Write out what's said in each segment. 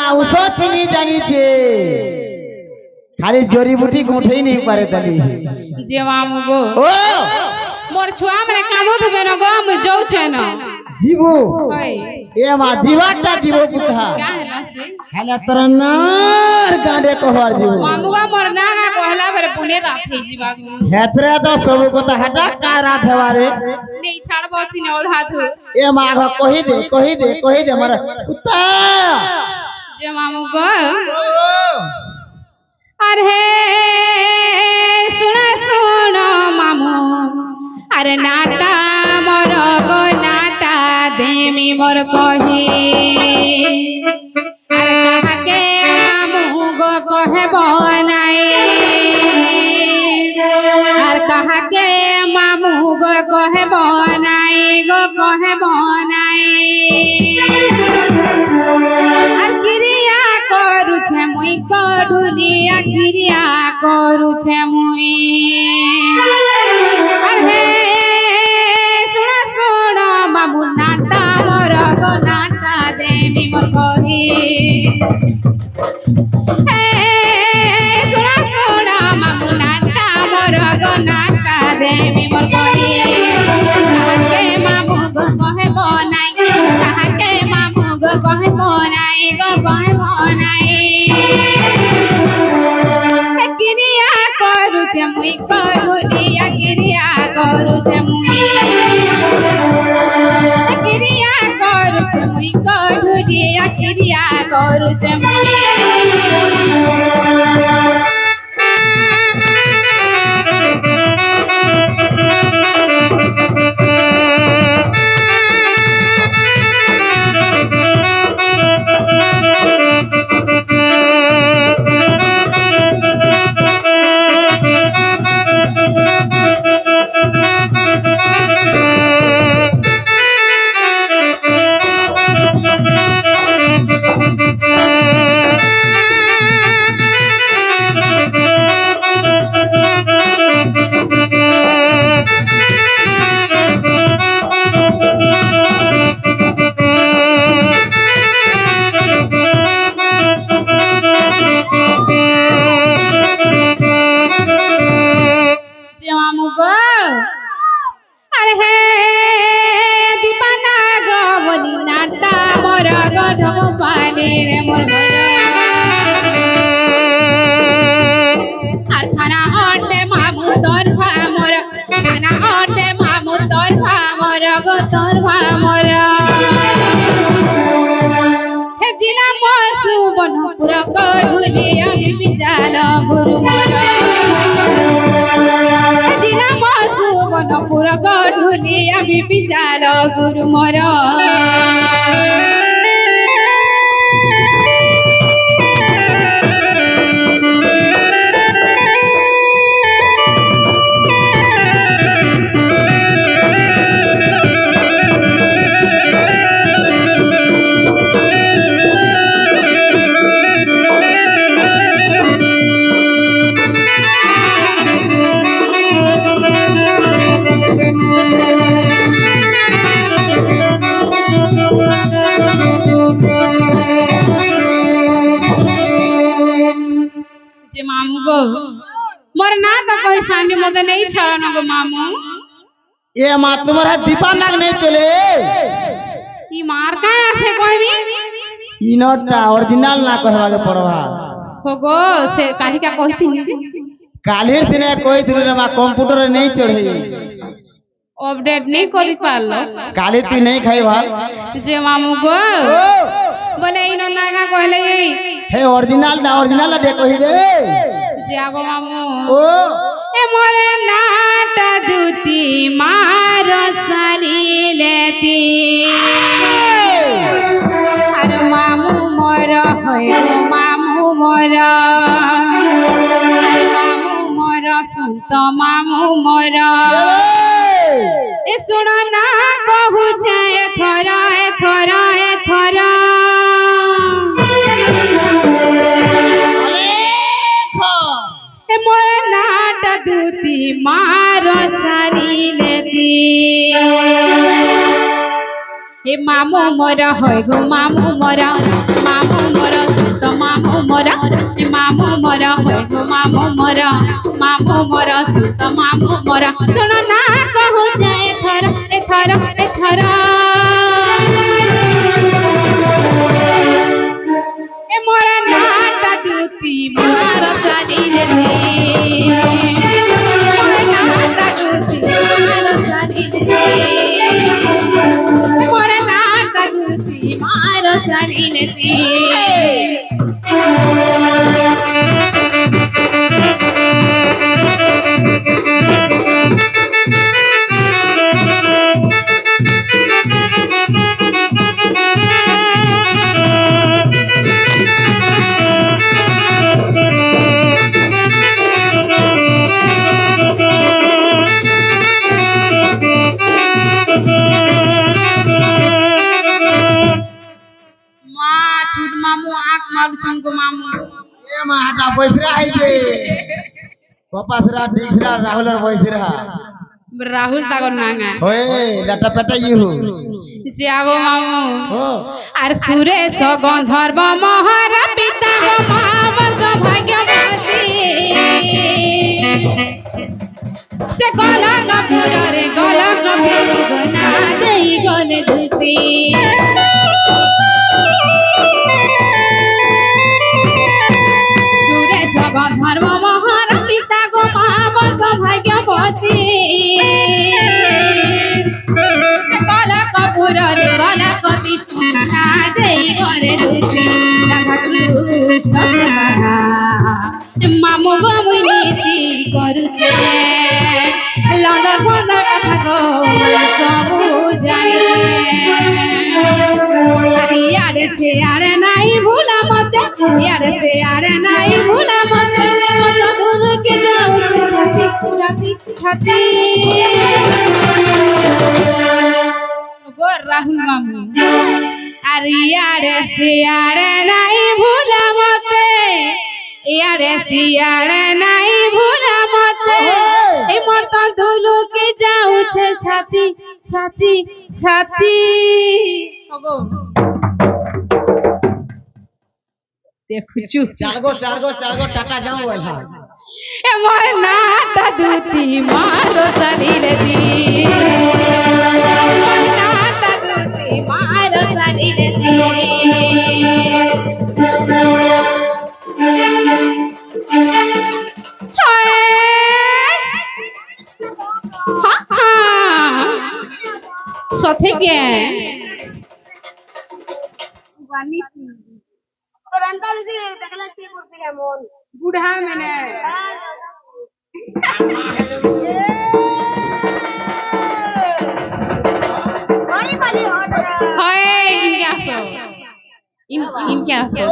mouse चिनी जानी छे खाली जड़ी बूटी गोठे नहीं पारे तली जे मामू गो ओ मोर छुआ मरे कांदो थबे न गो हम जाउ छे न जीवो होय ए मा जीवाटा जीवो पुता क्या हैला से हला तरनार गांडे कहवार जीवो मामू गा मोर नागा कहला बरे पुने राखै जीवा हेतरे तो सब को तो हटा का रात हवारे नहीं छाड़ बसी ने ओल हाथ ए मा घ कहि दे मर पुता जे मामू गो अरे सुन मामू अरे नाटा मोर गो नाटा देमी मोर कही अरे कहा के मामू गो कहे बनाई अरे कहा के मामू गो कहे बनाई अरे क्रिया करू छे मुई कढुलिया क्रिया करू छे मुई अरे सुन बाबू नाटा मोर गो नाटा देमी मोर कही सुन बाबू नाटा मोर गो नाटा देमी मोर कही कहा के मामू गो कहे बनाई कहा के मामू गो कहे बनाई क्रिया करू छे मुई कढुलिया क्रिया करू छे मुई क्रिया करू छे मुई कढुलिया क्रिया करू छे मुई गुरु मोर मामू गो मोर ना तो कही सानी मते नहीं छाड़न गो मामू ए मा तुम्हारा दीपा नाग नहीं चले ई मार का ना से कहबी ई नोटा ओरिजिनल ना कहवा के पड़वा हो गो से काली का कहती नी कालीर दिने कहिथिलु रे मा कंप्यूटर नहीं चढ़े अपडेट नहीं करि पारलो काली तू नहीं खाई भाल जे मामू गो बोले इनो नागा कहले हे ओरिजिनल दे कहि दे जे आगो मामू ओ ए मोरे नाटा दूती मार साली लेती अरे मामू मोर होय गो मामू मोर अरे मामू मोर सुनत मामू मोर ए सुन ना कहू छे एथरा मोर नाट दूती मार सारी लेती ए मामू मोर होय गो मामू मोर ମାମୁ ମୋର ସୁତ ମାମୁ ମୋର ଶୁଣ ନା କହୁଛେ ଏଥର ଏଥର ଏଥର ଏ ମୋର ନାଟା ଦୁତି ମାର ସାରିରେ ମୋର ନାଟା ଦୁତି ମାର ସାରିରେ ମୋର ନାଟା ଦୁତି ମାର ସାରିରେ এ মা হাটা বইসরা আইছে কপাসরা ডিসরা রাহুলের বইসরা রাহুল তাগর নাঙ্গা ওয়ে লাটা পেটা ইহু সে আগো মামু ও আর সুরেশ গন্ধর্ব মহার পিতা গো মাবংশ ভাগ্যবতী সে গলক পুরে গলক বিষ্ণু না দেই গলে দুতি সুরেশ গন্ধর্ব মহার পিতা গো মাবংশ ভাগ্যবতী সে গলক পুরে গলক বিষ্ণু না দেই গলে দুতি রাধা কৃষ্ণ সেবা মামু গো মুই নীতি করুছে লন্দর ফন্দর কথা গো সবু জানিছে ইয়ারে সে আরে নাই ভুলা মতে ইয়ারে সে আরে নাই ভুলা মতে কত দূরকে যাউছে ছাতি ছাতি ছাতি গো রাহুল মামু আর ইয়ারে সে আরে নাই ভুলা মতে ইয়ারে সিয়ারে নাই ভুলা মতে এই মত দুলুকে যাউছে ছাতি ছাতি ছাতি ওগো দেখুচু চারগো টাটা যাও বলহা এ মোর নাটা দুতি মারো সারিরে দি মোর নাটা দুতি মারো সারিরে দি সথেকে বুড়া মানে হয় ইনকে আসো ইনকে আসো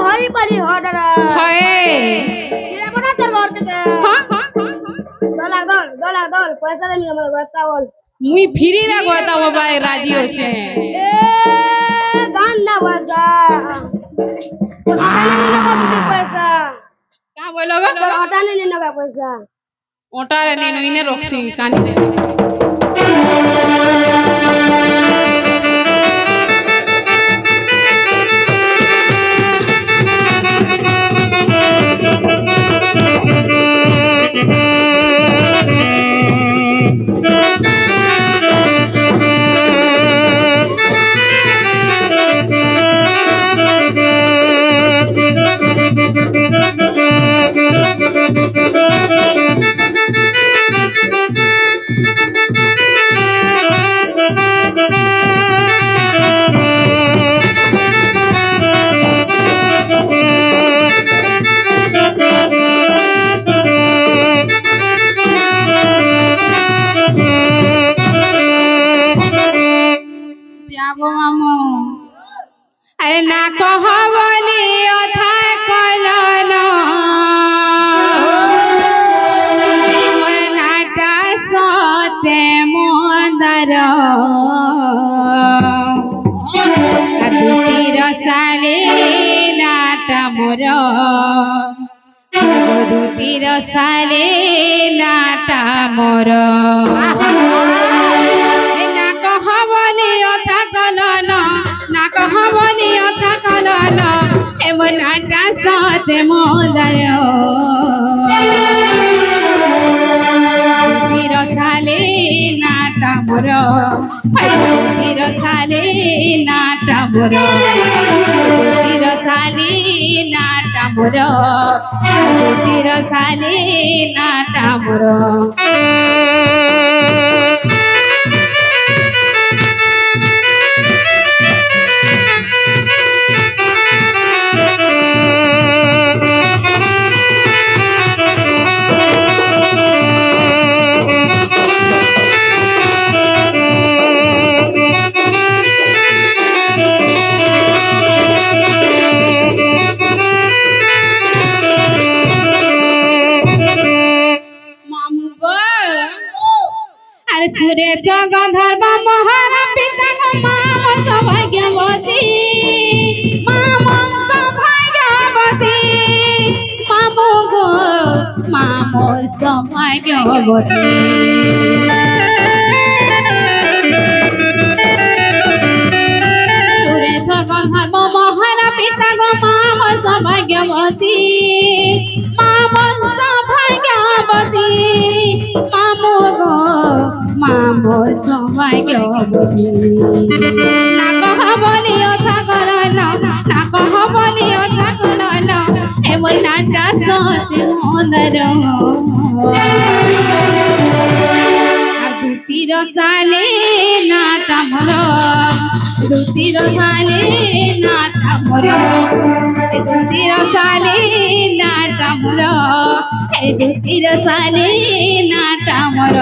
হরিপালি হডারা হয় কিরা কোনা তোর ঘর থেকে হ্যাঁ দল পয়সা দেমি আমার বাতা বল মুই ফিরি না কইতা বাবা রাজি হচ্ছে এ গান না বাজা পয়সা কা বইলো গো তোর হটা নেই নগা পয়সা ওটারে নেনু ইনে রক্সি কানি রে যাবো মামু আরে না কহ বলি অথা কলন মোর নাটা সতে মন্দার দুটির সালে নাটা মোর দুটির সালে নাটা মোর না কহ বলি অথা কলন না কহ বলি অথা কলন এ এমন নাটা সতে মদার রসালে নাটা মোর রসালে নাটা মোর রসালে নাটা মোর রসালে নাটা মোর সুরেশ গন্ধর্ব মহারা পিতা মাম সৌভাগ্যবতী মাম সৌভাগ্যবতী মাম গো মাম সৌভাগ্যবতী সুরেশ গন্ধর্ব মহারা পিতা মাম সৌভাগ্যবতী মাম সৌভাগ্যবতী মাম গো মাম সৌভাগ্যবতী না কহ বলি অথা কল না কহ বলি অথা কল এমন নাটা সতে মন্দর আর দুটি রসালে নাটা মোর দুটি রসালে নাটা মোর দুটি রসালে নাটা মোর দুটি রসালে নাটা মোর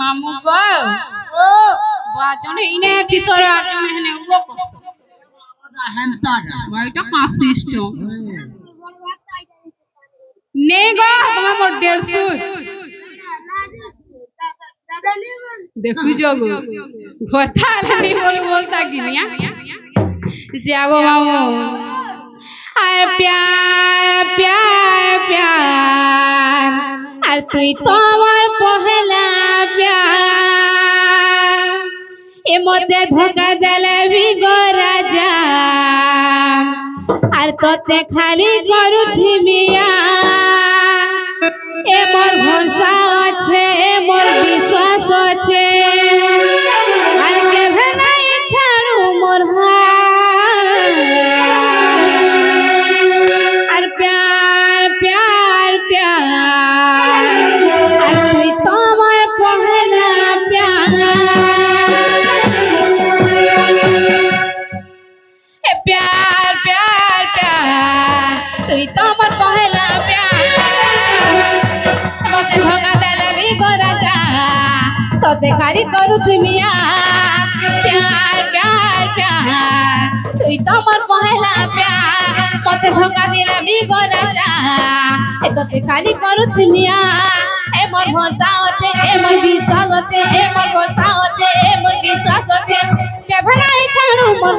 মামু গো বাজন ইনে কিশোর আজন হেনে গো এটা কাজ সিস্টেম নে গো তোমার মোর 150 দেখু জগো কথা আলানি বলতা কি নিয়া যাগো মামু আর প্যার প্যার প্যার আর তুই তো আমার পহলা প্যার এ মতে ধোকা দেলে বি গো রাজা আর তোতে খালি করুছি মিয়া এ মোর ভরসা আছে মোর বিশ্বাস আছে আর কেভে নাই ছাড়ু মোর আর প্যার প্যার প্যার আর তুই তো আমার পহলা প্যার এ প্যার প্যার প্যার তুই তো আমার পহলা প্যার মতে ধোকা দেলে বি গো রাজা তোতে খালি করুছি মিয়া প্যার প্যার প্যার তুই তো আমার পহলা প্যার মতে ধোকা দিলে বি গো রাজা এ তোতে খালি করুছি মিয়া এ মোর ভরসা আছে এ মোর বিশ্বাস আছে এ মোর ভরসা আছে এ মোর বিশ্বাস আছে কেভে নাই ছাড়ু মোর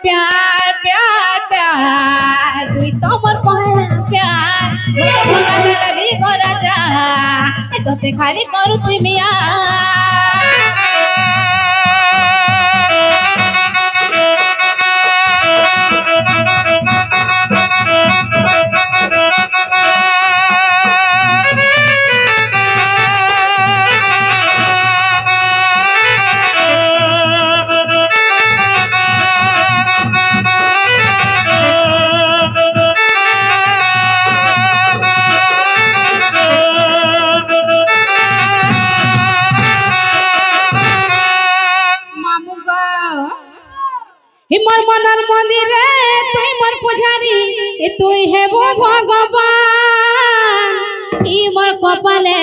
প্যার প্যার প্যার তুই তো মোর পহলা প্যার মতে ধোকা দেলে বি গো রাজা এ তোতে খালি করুছি মিয়া মোর মনের মন্দিরে তুই মোর পূজারি তুই হেব ভগবান মোর কপালে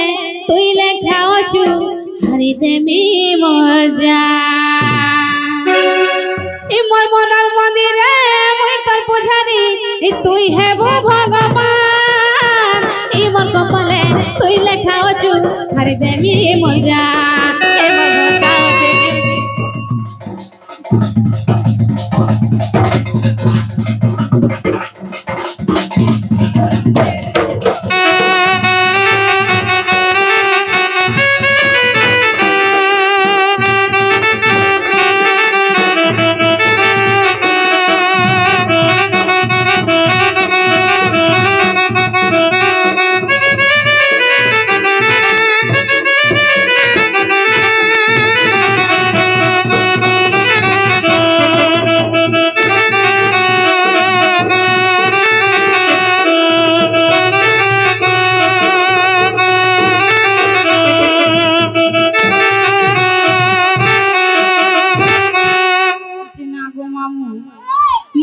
তুই লেখা অছু হারি দেমি মোর জান মোর মনের মন্দিরে মুই তোর পূজারি তুই হেব ভগবান মোর কপালে তুই লেখা অছু হারি দেমি মোর জান মোর ভরসা আছে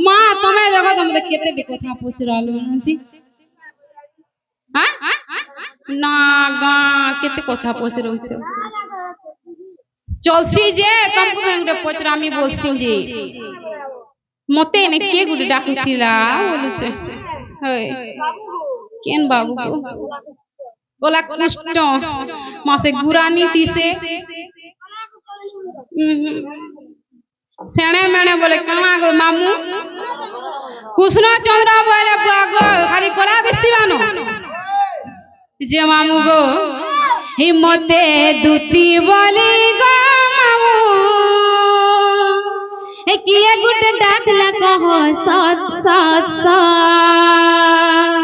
মা তুমি দেখো তোমাদের কেতে কথা পচরালো জি হ্যাঁ না গা কেতে কথা পচরউছ চলছি যে তমকু গুটে পচরা আমি বলছি যে মতে নে কে গুটে ডাকুছিলা বলছে হই কেন বাবু গো গোলা কৃষ্ণ মাসে গুরানি দিছে সেনে মেনে বলে কানা গো মামু কৃষ্ণ চন্দ্র বলে গো খালি কলা দিস্তি বানো যে মামু গো হিমতে দুতি বলি গো মামু কিয়ে গুটে ডাকলা কহ সৎ সৎ সৎ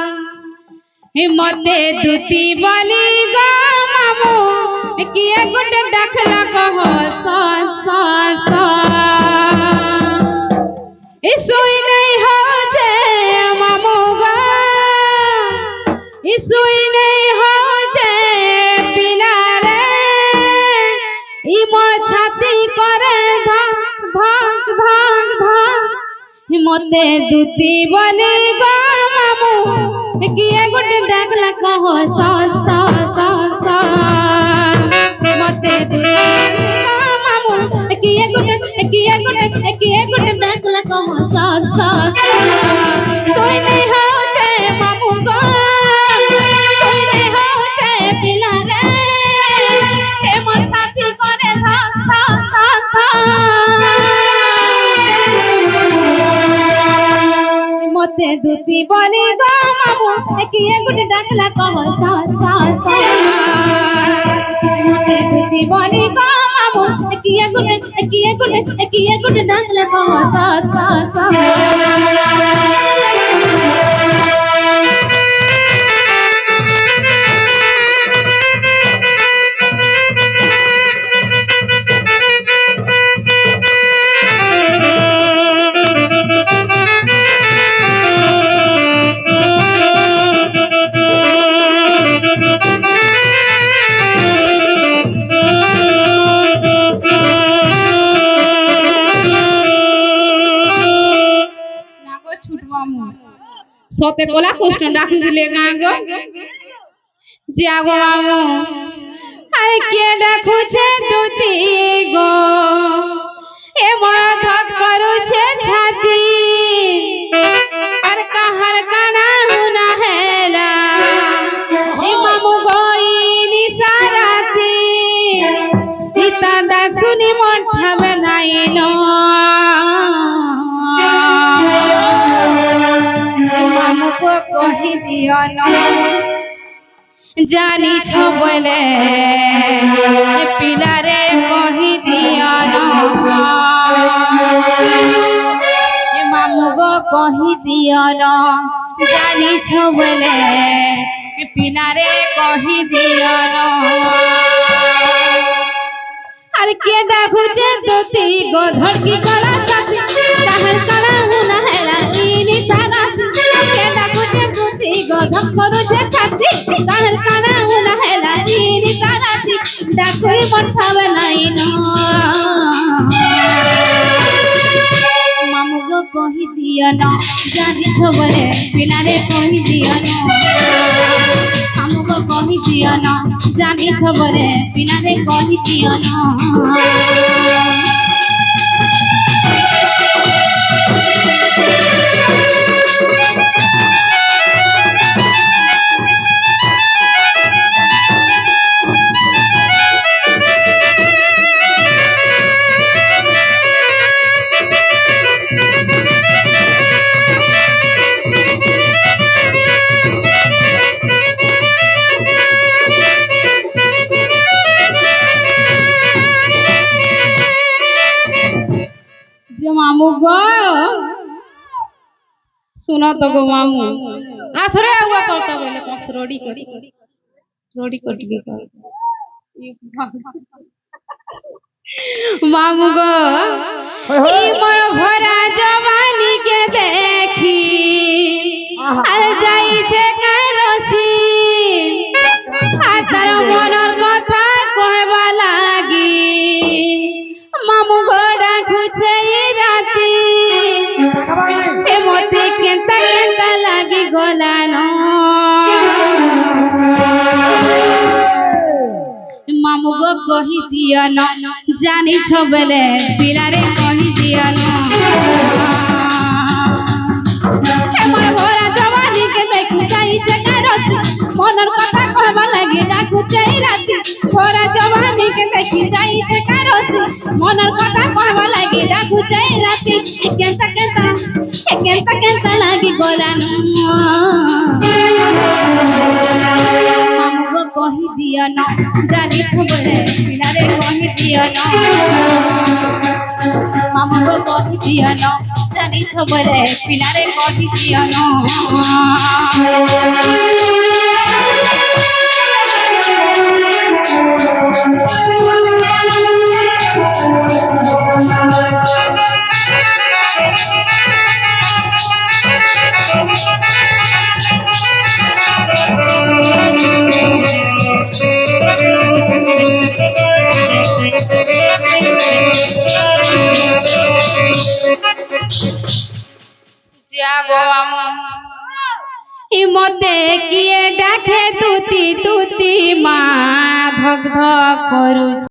হিমতে দুতি বলি গো মামু কিয়ে গুটে ডাকলা কহ সৎ সৎ সৎ इसुई नहीं हो जे मामू गो इसुई नहीं हो जे पिला रे ई मोर छाती करे धक धक धक धक हिमते दुती बनी गो मामू किए गुटे डाकला कहो सत सत सत सत मते दुती मामू किए गुटे डाकला कहो सत सत सोई नहीं हो छे मामू गो सोई नहीं हो छे पिला रे ए मोर छाती करे धक धक धक धक मते दुती बनी गो मामू किए गुटे डाकला कहो सत सत सत मते दुती बनी गो मामू किए गुटे डाकला कहो सत सत सत সতে কোলা কৃষ্ণ ডাকি দিলে গাঁ গো যাগো মামু আরে কে ডাকুছে দুতি গো এ মোর ধক করুছে ছাতি আর কাহার কানা হুনা হেলা এ মামু গই নিসারাতি ইতা ডাক শুনি মন ঠাবে নাইনো মামুকো কহি দিও ন জানি ছ বলে পিলারে কহি দিও ন মামুগো কহি দিও ন জানি ছ বলে পিলারে কহি দিও ন আর কে ডাকুছে দুতি গো ধড়কি কলা চাতি কাহার কালা হুনা হেলা ইনি সারাতি কে ডাকুছে দুতি গো ধক করুছে ছাতি কাহার কালা হুনা হেলা ইনি সারাতি ডাকুই মঠাবে নাই ন মামু গো কহি দিও ন জানি ছ বলে পিলারে কহি দিও ন মামু গো কহি দিও ন জানিছ বলে পিলারে কহি দিও ন যে মামু গো सुनो तो गो मामू आथरे हुआ करता बोले पास रोडी करी मामू गो ई मोर भरा जवानी के देखी अरे जाई छे कारोसी आ तार मनर कथा कहबा लागी मामू गो डाकू छे राती ए मोते केंता केंता लागी गोलानो मामू गो कही दियो न जानी छो बेले पिलारे कही दियो न ए मोर भरा जवानी के देखी जाई छे कारोसी मनर कथा कहबा लागी डाकू छे राती भरा जवानी के देखी जाई छे कारोसी मनर कथा कहबा लागी डाकू छे राती केंता केंता लागी गोलानो मामू गो कही दियो न जानी छो बोले पिलारे कही दियो न मामू गो कही दियो न जानी छो बोले पिलारे कही दियो न যাবো মতে কিয়ে ডাকে তুতি তুতি মা ধক ধক করু